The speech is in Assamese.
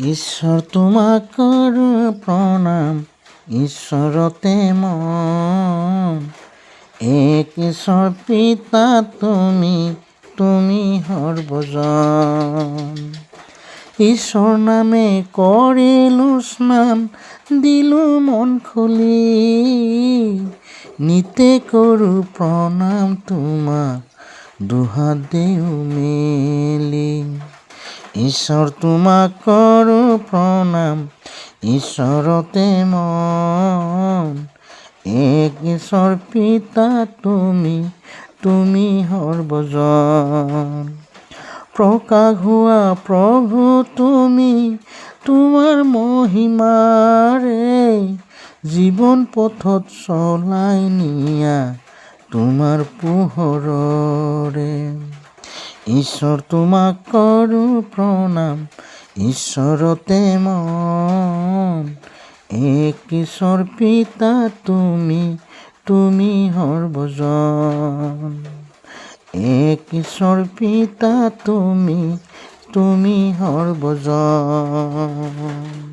ঈশ্বৰ তোমাক কৰো প্ৰণাম, ঈশ্বৰতে মন। এক ঈশ্বৰ পিতা তুমি সৰ্বজন। ঈশ্বৰ নামে কৰিলো স্নান, দিলো মন খুলি। নিতে কৰো প্ৰণাম তোমাক, দুহাত দিও মেলি। ঈশ্বৰ তোমাক কৰো প্ৰণাম, ঈশ্বৰতে মন। এক ঈশ্বৰ পিতা তুমি সৰ্বজন। প্ৰকাশ হোৱা প্ৰভু তুমি, তোমাৰ মহিমাৰে। জীৱন পথত চলাই নিয়া তোমাৰ পোহৰৰে। ঈশ্বৰ তোমাক কৰো প্ৰণাম, ঈশ্বৰতে মন। এক ঈশ্বৰ পিতা তুমি সৰ্বজন। এক ঈশ্বৰ পিতা তুমি সৰ্বজন।